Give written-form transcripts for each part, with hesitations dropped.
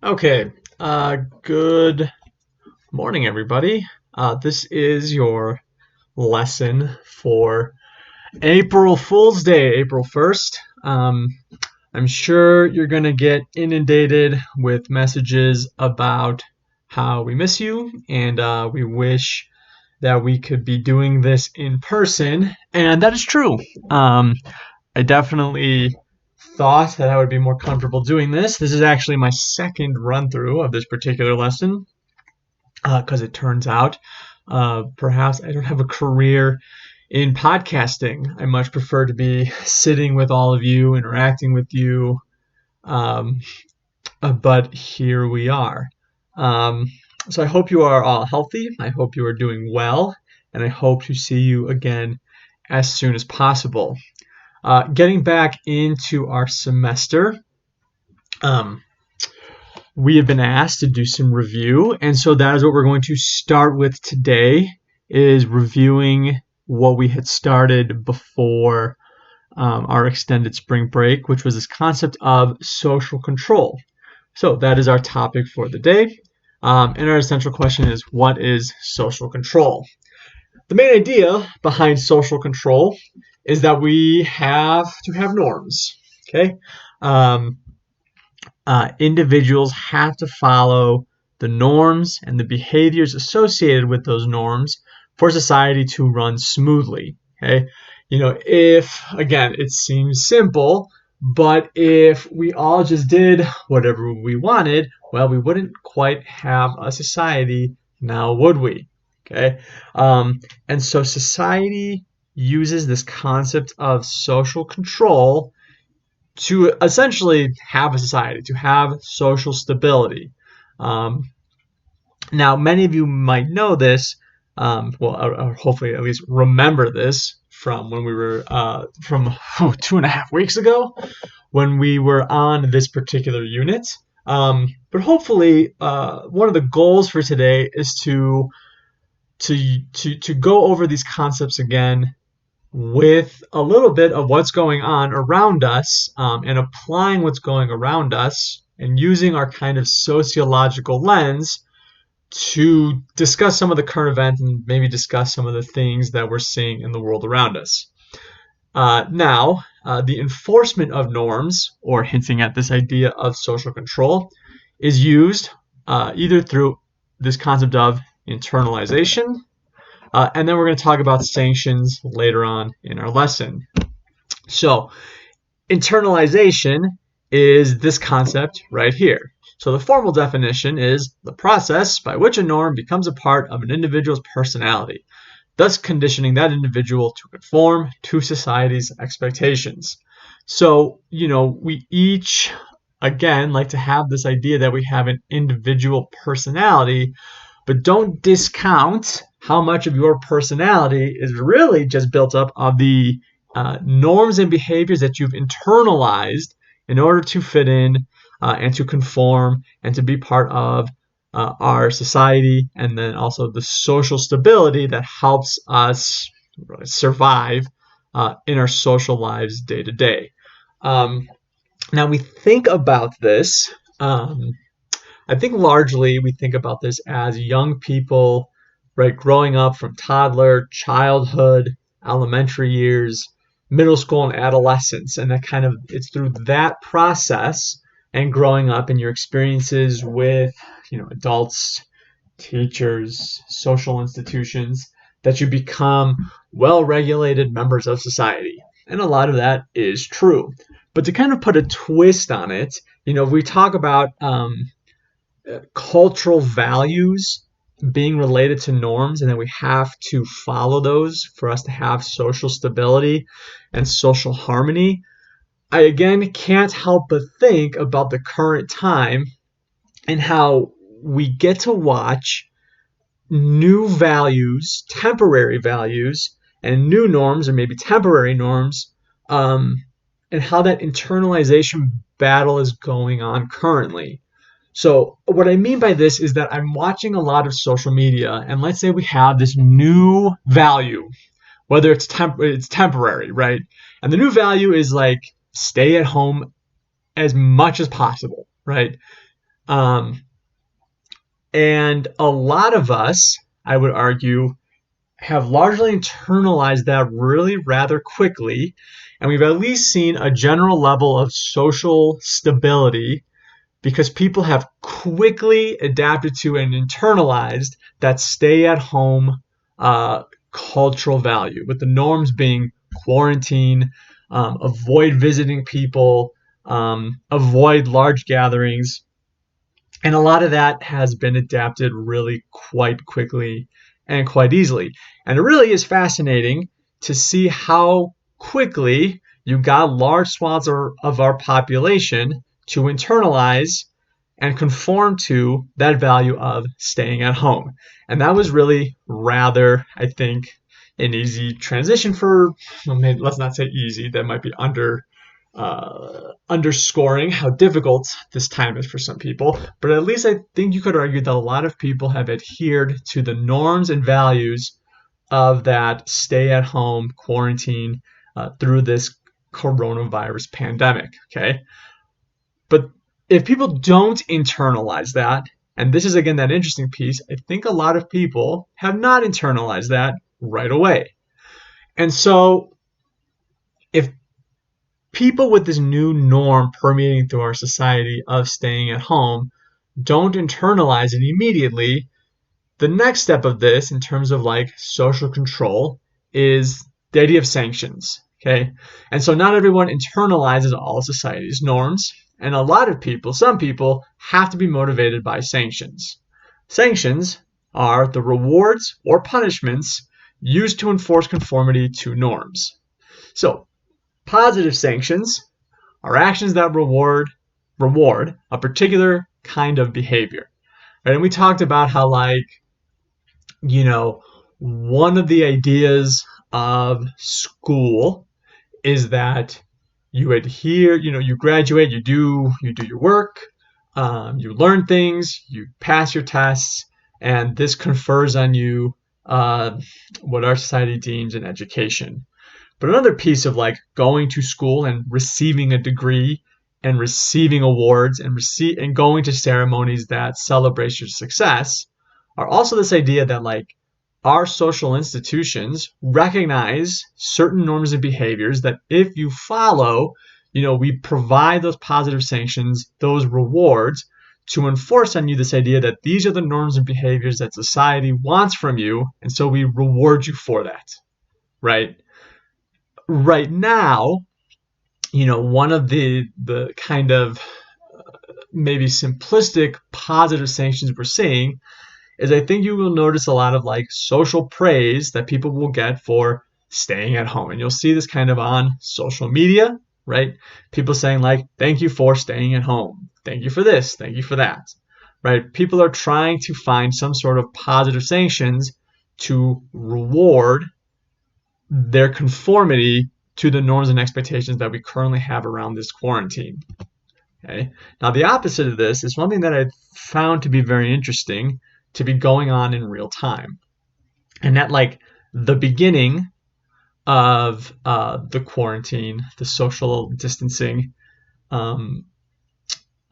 Okay, good morning, everybody. This is your lesson for April Fool's Day, April 1st. I'm sure you're going to get inundated with messages about how we miss you and we wish that we could be doing this in person. And that is true. I definitely thought that I would be more comfortable doing this. This is actually my second run through of this particular lesson because it turns out perhaps I don't have a career in podcasting. I much prefer to be sitting with all of you, interacting with you, um, but here we are. Um, so I hope you are all healthy. I hope you are doing well, and I hope to see you again as soon as possible. Getting back into our semester, um, we have been asked to do some review, and so that is what we're going to start with today, is reviewing what we had started before our extended spring break, which was this concept of social control. So that is our topic for the day, and our essential question is, what is social control? The main idea behind social control is that we have to have norms. Okay, um, individuals have to follow the norms and the behaviors associated with those norms for society to run smoothly. Okay, if again it seems simple, but if we all just did whatever we wanted, well, we wouldn't quite have a society now, would we? Okay, and so society uses this concept of social control to essentially have a society, to have social stability. Um, Now, many of you might know this, or hopefully at least remember this from when we were from 2.5 weeks ago when we were on this particular unit. But hopefully, one of the goals for today is to go over these concepts again with a little bit of what's going on around us, and applying what's going around us and using our kind of sociological lens to discuss some of the current events and maybe discuss some of the things that we're seeing in the world around us. The enforcement of norms, or hinting at this idea of social control, is used either through this concept of internalization, and then we're going to talk about sanctions later on in our lesson. So, internalization is this concept right here. So the formal definition is the process by which a norm becomes a part of an individual's personality, thus conditioning that individual to conform to society's expectations. So, we each, again, like to have this idea that we have an individual personality, but don't discount how much of your personality is really just built up of the norms and behaviors that you've internalized in order to fit in and to conform and to be part of our society, and then also the social stability that helps us survive in our social lives day to day. Now we think about this. I think largely we think about this as young people, right, growing up from toddler, childhood, elementary years, middle school, and adolescence, and that kind of it's through that process and growing up and your experiences with adults, teachers, social institutions, that you become well-regulated members of society. And a lot of that is true. But to kind of put a twist on it, we talk about cultural values being related to norms, and then we have to follow those for us to have social stability and social harmony. I again can't help but think about the current time and how we get to watch new values, temporary values, and new norms, or maybe temporary norms, and how that internalization battle is going on currently. So what I mean by this is that I'm watching a lot of social media, and let's say we have this new value, whether it's temporary, right? And the new value is like stay at home as much as possible, right? Um, and a lot of us, I would argue, have largely internalized that really rather quickly. And we've at least seen a general level of social stability because people have quickly adapted to and internalized that stay at home cultural value, with the norms being quarantine, avoid visiting people, avoid large gatherings. And a lot of that has been adapted really quite quickly and quite easily. And it really is fascinating to see how quickly you got large swaths of our population to internalize and conform to that value of staying at home. And that was really rather, I think, an easy transition for, well, maybe, let's not say easy, that might be underscoring how difficult this time is for some people. But at least I think you could argue that a lot of people have adhered to the norms and values of that stay at home quarantine through this coronavirus pandemic. Okay. But if people don't internalize that, and this is again that interesting piece, I think a lot of people have not internalized that right away. And so if people with this new norm permeating through our society of staying at home don't internalize it immediately, the next step of this in terms of like social control is the idea of sanctions. Okay. And so not everyone internalizes all society's norms. And a lot of people, some people, have to be motivated by sanctions. Sanctions are the rewards or punishments used to enforce conformity to norms. So positive sanctions are actions that reward a particular kind of behavior. Right? And we talked about how one of the ideas of school is that you adhere, you graduate, you do your work, you learn things, you pass your tests, and this confers on you what our society deems an education. But another piece of like going to school and receiving a degree and receiving awards and going to ceremonies that celebrate your success are also this idea that like our social institutions recognize certain norms and behaviors that if you follow, we provide those positive sanctions, those rewards to enforce on you this idea that these are the norms and behaviors that society wants from you, and so we reward you for that, right? Right now, one of the kind of maybe simplistic positive sanctions we're seeing is I think you will notice a lot of like social praise that people will get for staying at home. And you'll see this kind of on social media, right? People saying like, thank you for staying at home. Thank you for this. Thank you for that, right? People are trying to find some sort of positive sanctions to reward their conformity to the norms and expectations that we currently have around this quarantine. Okay. Now, the opposite of this is something that I found to be very interesting to be going on in real time. And at like the beginning of the quarantine, the social distancing, um,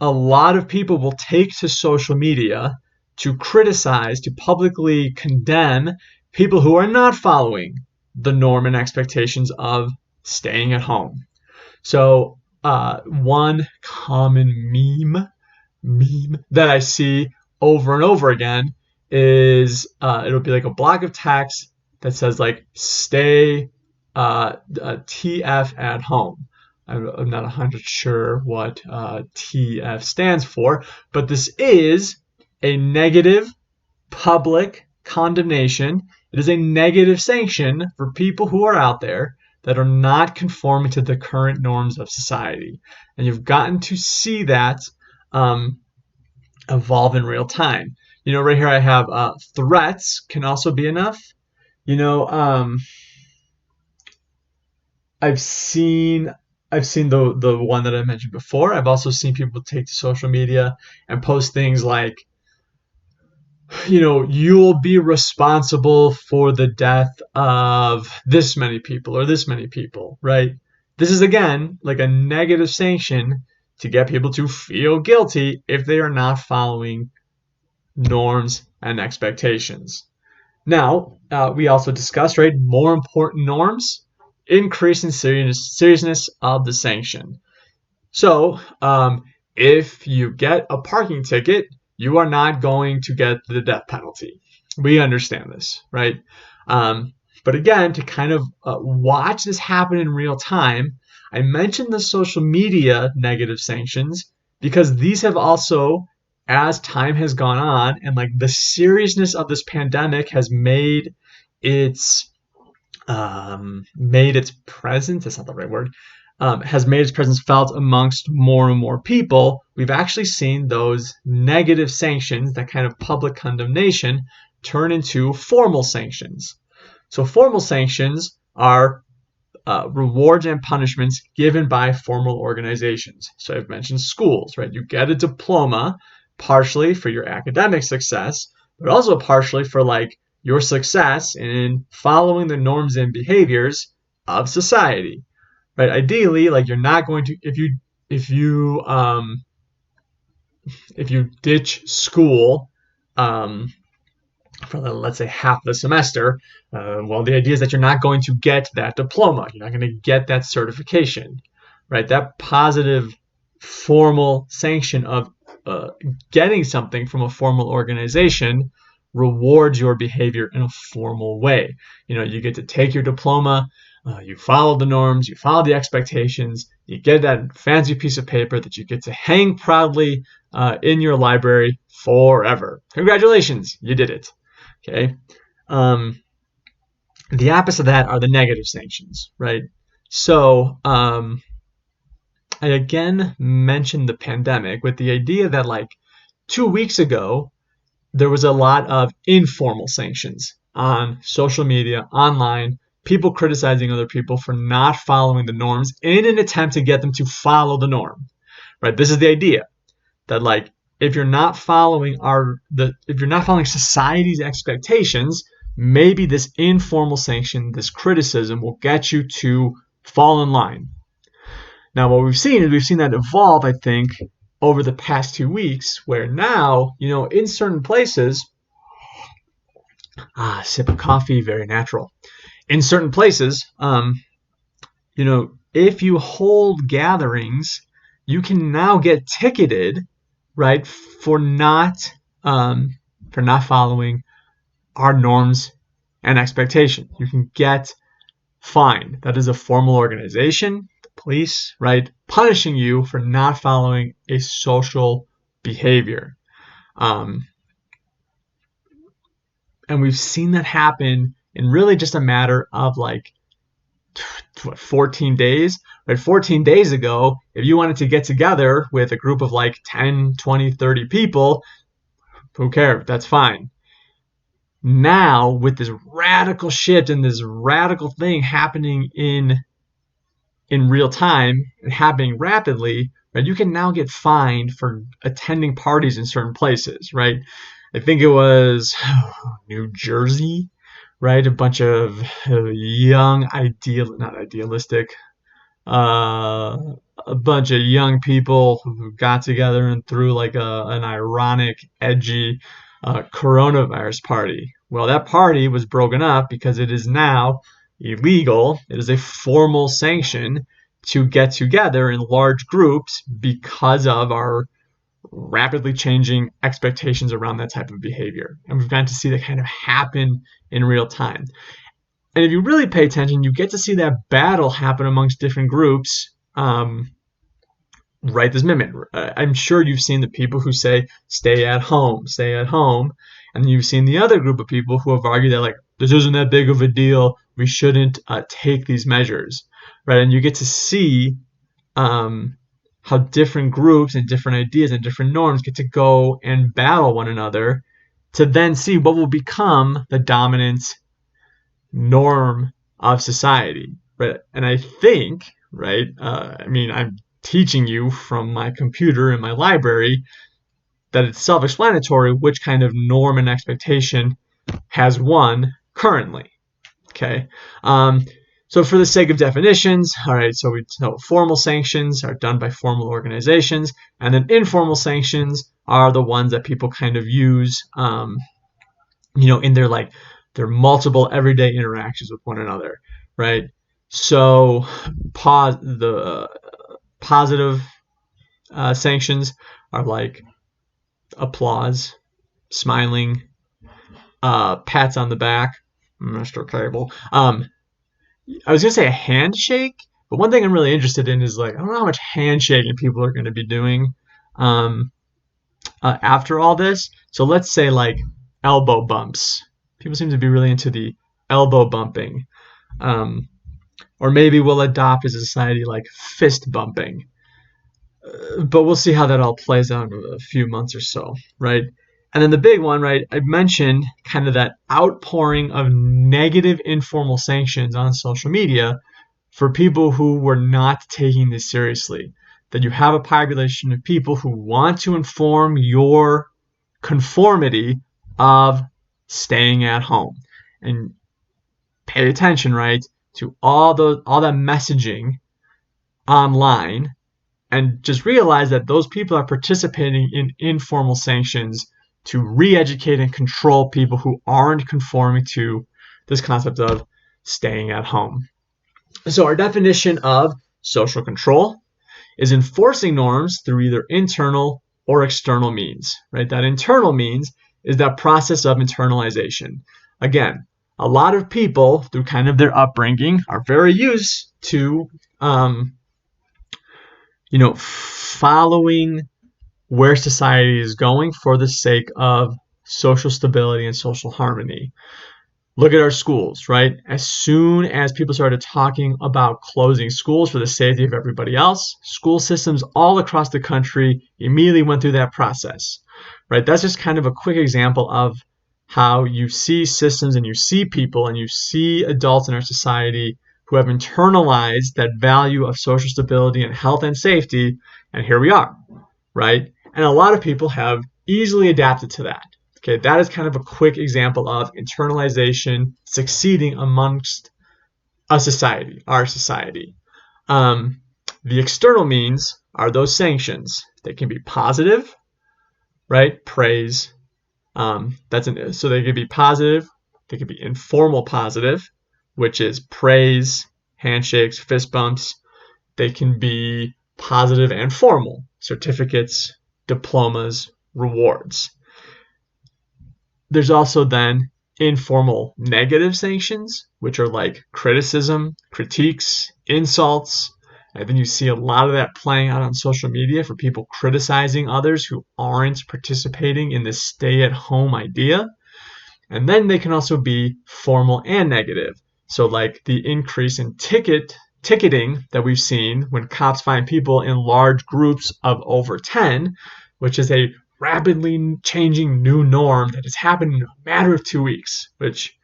a lot of people will take to social media to criticize, to publicly condemn people who are not following the norm and expectations of staying at home. So one common meme that I see over and over again is it'll be like a block of text that says like stay TF at home. I'm not 100 sure what TF stands for, but this is a negative public condemnation. It is a negative sanction for people who are out there that are not conforming to the current norms of society. And you've gotten to see that evolve in real time. Right here I have threats can also be enough. You know, um, I've seen the one that I mentioned before. I've also seen people take to social media and post things like, you'll be responsible for the death of this many people or this many people, right? This is again like a negative sanction to get people to feel guilty if they are not following norms and expectations. Now, we also discussed, right, more important norms, increase in seriousness of the sanction. So, if you get a parking ticket, you are not going to get the death penalty. We understand this, right? But again, to kind of watch this happen in real time, I mentioned the social media negative sanctions because these have also, as time has gone on and like the seriousness of this pandemic has made its presence, that's not the right word, has made its presence felt amongst more and more people, we've actually seen those negative sanctions, that kind of public condemnation, turn into formal sanctions. So formal sanctions are rewards and punishments given by formal organizations. So I've mentioned schools, right? You get a diploma partially for your academic success, but also partially for like your success in following the norms and behaviors of society, right? Ideally, like you're not going to if you ditch school for let's say half the semester, well, the idea is that you're not going to get that diploma. You're not going to get that certification, right? That positive formal sanction of getting something from a formal organization rewards your behavior in a formal way. You get to take your diploma, you follow the norms, you follow the expectations, you get that fancy piece of paper that you get to hang proudly in your library forever. Congratulations, you did it. Okay. The opposite of that are the negative sanctions, right? So I again mentioned the pandemic with the idea that like 2 weeks ago, there was a lot of informal sanctions on social media, online, people criticizing other people for not following the norms in an attempt to get them to follow the norm, right? This is the idea that like if you're not following society's expectations, maybe this informal sanction, this criticism will get you to fall in line. Now, what we've seen that evolve, I think, over the past 2 weeks, where now, in certain places, sip of coffee, very natural. In certain places, if you hold gatherings, you can now get ticketed, right, for not following our norms and expectations. You can get fined. That is a formal organization, the police, right, punishing you for not following a social behavior. And we've seen that happen in really just a matter of like 14 days. Right? 14 days ago, if you wanted to get together with a group of like 10, 20, 30 people, who cares? That's fine. Now, with this radical shift and this radical thing happening in real time and happening rapidly, right, you can now get fined for attending parties in certain places, right? I think it was New Jersey, right? A bunch of young, not idealistic, a bunch of young people who got together and threw like an ironic, edgy coronavirus party. Well, that party was broken up because it is now illegal. It is a formal sanction to get together in large groups because of our rapidly changing expectations around that type of behavior. And we've gotten to see that kind of happen in real time. And if you really pay attention, you get to see that battle happen amongst different groups right this minute. I'm sure you've seen the people who say, stay at home. And you've seen the other group of people who have argued that, like, this isn't that big of a deal. We shouldn't take these measures, right? And you get to see how different groups and different ideas and different norms get to go and battle one another to then see what will become the dominant norm of society, right? And I think, right, I'm teaching you from my computer in my library that it's self-explanatory which kind of norm and expectation has won currently. Okay. So for the sake of definitions, all right, so we know formal sanctions are done by formal organizations, and then informal sanctions are the ones that people kind of use, in their multiple everyday interactions with one another, right? So the positive sanctions are like applause, smiling, pats on the back, Mr. Cable. I was gonna say a handshake, but one thing I'm really interested in is like I don't know how much handshaking people are going to be doing um, after all this. So let's say like elbow bumps. People seem to be really into the elbow bumping, um, or maybe we'll adopt as a society like fist bumping. But we'll see how that all plays out in a few months or so, right? And then the big one, right? I mentioned kind of that outpouring of negative informal sanctions on social media for people who were not taking this seriously. That you have a population of people who want to inform your conformity of staying at home. And pay attention, right, to all that messaging online, and just realize that those people are participating in informal sanctions to re-educate and control people who aren't conforming to this concept of staying at home. So our definition of social control is enforcing norms through either internal or external means, right? That internal means is that process of internalization. Again, a lot of people through kind of their upbringing are very used to, following where society is going for the sake of social stability and social harmony. Look at our schools, right? As soon as people started talking about closing schools for the safety of everybody else, school systems all across the country immediately went through that process, right? That's just kind of a quick example of how you see systems and you see people and you see adults in our society who have internalized that value of social stability and health and safety, and here we are, right? And a lot of people have easily adapted to that. Okay, that is kind of a quick example of internalization succeeding amongst a society, our society. The external means are those sanctions. They can be positive, right? Praise. So they can be positive. They can be informal positive, which is praise, handshakes, fist bumps. They can be positive and formal, certificates, diplomas, rewards. There's also then informal negative sanctions, which are like criticism, critiques, insults. And then you see a lot of that playing out on social media for people criticizing others who aren't participating in this stay-at-home idea. And then they can also be formal and negative. So like the increase in ticketing that we've seen when cops find people in large groups of over 10, which is a rapidly changing new norm that has happened in a matter of 2 weeks, which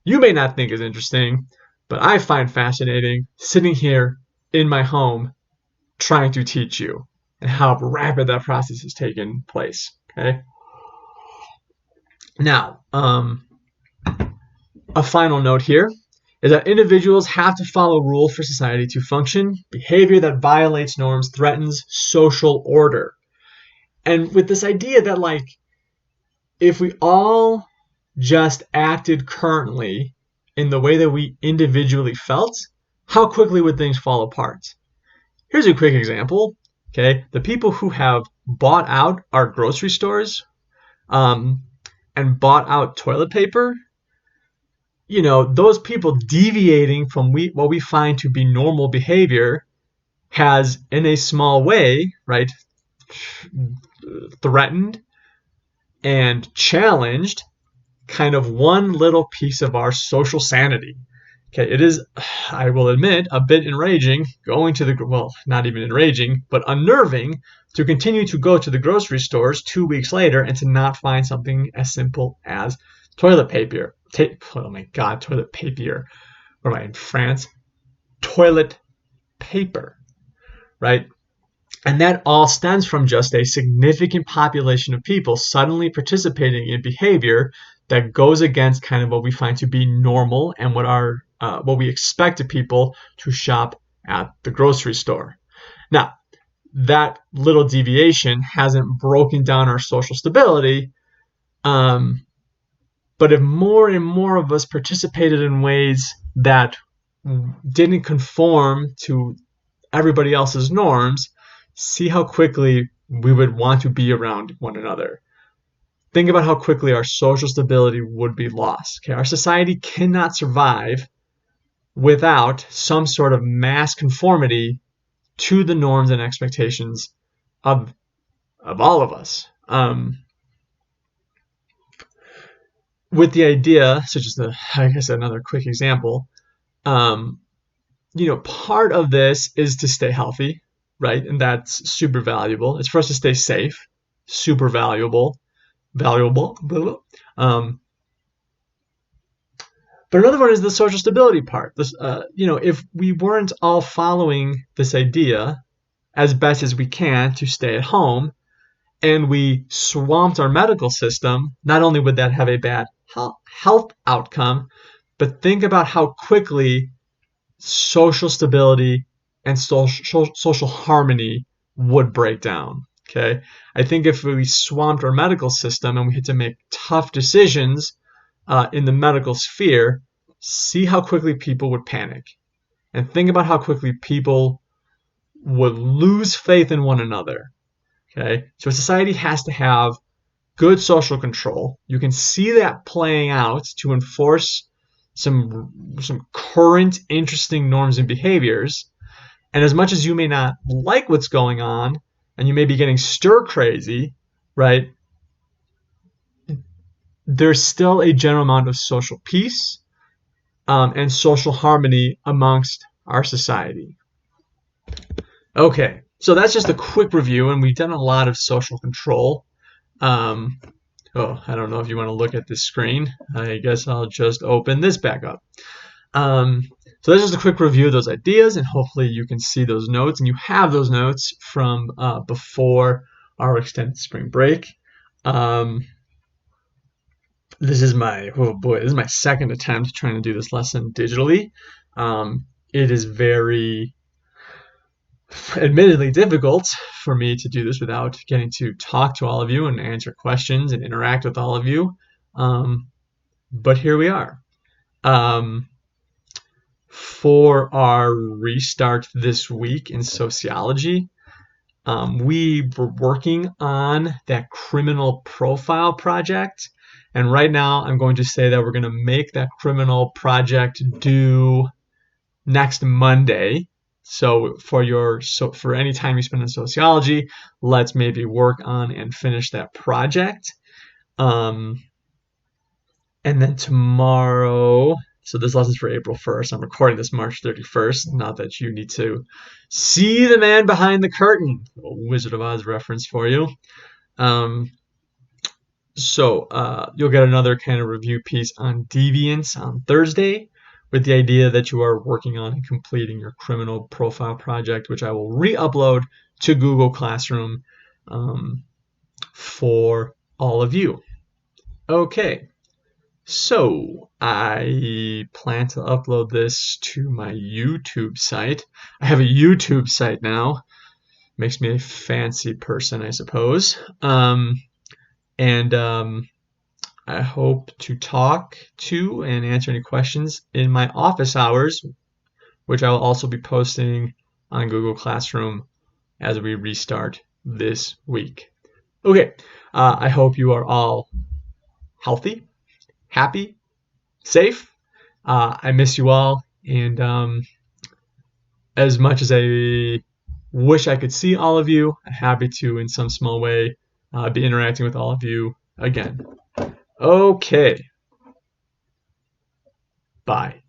you may not think is interesting, but I find fascinating sitting here in my home trying to teach you and how rapid that process has taken place. Okay. Now, a final note here is that individuals have to follow rules for society to function. Behavior that violates norms threatens social order. And with this idea that, like, if we all just acted currently in the way that we individually felt, how quickly would things fall apart? Here's a quick example. Okay, the people who have bought out our grocery stores and bought out toilet paper, those people deviating from what we find to be normal behavior has, in a small way, right, threatened and challenged kind of one little piece of our social sanity. Okay, it is, I will admit, a bit enraging going to not even enraging, but unnerving to continue to go to the grocery stores 2 weeks later and to not find something as simple as toilet paper. Oh my God, toilet paper. Where am I, in France? Toilet paper, right? And that all stems from just a significant population of people suddenly participating in behavior that goes against kind of what we find to be normal and what our what we expected people to shop at the grocery store. Now, that little deviation hasn't broken down our social stability, but if more and more of us participated in ways that didn't conform to everybody else's norms, see how quickly we would want to be around one another. Think about how quickly our social stability would be lost. Okay, our society cannot survive without some sort of mass conformity to the norms and expectations of all of us. With the idea, such as I guess another quick example, part of this is to stay healthy, right? And that's super valuable. It's for us to stay safe, super valuable. Blah, blah. But another one is the social stability part. This, if we weren't all following this idea as best as we can to stay at home, and we swamped our medical system, not only would that have a bad health outcome, but think about how quickly social stability and social harmony would break down. Okay, I think if we swamped our medical system and we had to make tough decisions in the medical sphere, see how quickly people would panic, and think about how quickly people would lose faith in one another. Okay, so society has to have good social control. You can see that playing out to enforce some current interesting norms and behaviors. And as much as you may not like what's going on, and you may be getting stir crazy, right? There's still a general amount of social peace and social harmony amongst our society. Okay, so that's just a quick review, and we've done a lot of social control. I don't know if you want to look at this screen. I guess I'll just open this back up. So that's just a quick review of those ideas, and hopefully you can see those notes, and you have those notes from before our extended spring break. This is my second attempt trying to do this lesson digitally. It is very admittedly difficult for me to do this without getting to talk to all of you and answer questions and interact with all of you. But here we are. For our restart this week in sociology, we were working on that criminal profile project. And right now I'm going to say that we're going to make that criminal project due next Monday. So for any time you spend in sociology, let's maybe work on and finish that project. And then tomorrow, so this lesson's for April 1st. I'm recording this March 31st. Not that you need to see the man behind the curtain. A Wizard of Oz reference for you. So you'll get another kind of review piece on deviance on Thursday, with the idea that you are working on and completing your criminal profile project, which I will re-upload to Google Classroom for all of you. Okay, so I plan to upload this to my YouTube site. I have a YouTube site now. Makes me a fancy person, I suppose. I hope to talk to and answer any questions in my office hours, which I will also be posting on Google Classroom as we restart this week. Okay, I hope you are all healthy, happy, safe. I miss you all, and as much as I wish I could see all of you, I'm happy to, in some small way, be interacting with all of you again. Okay. Bye.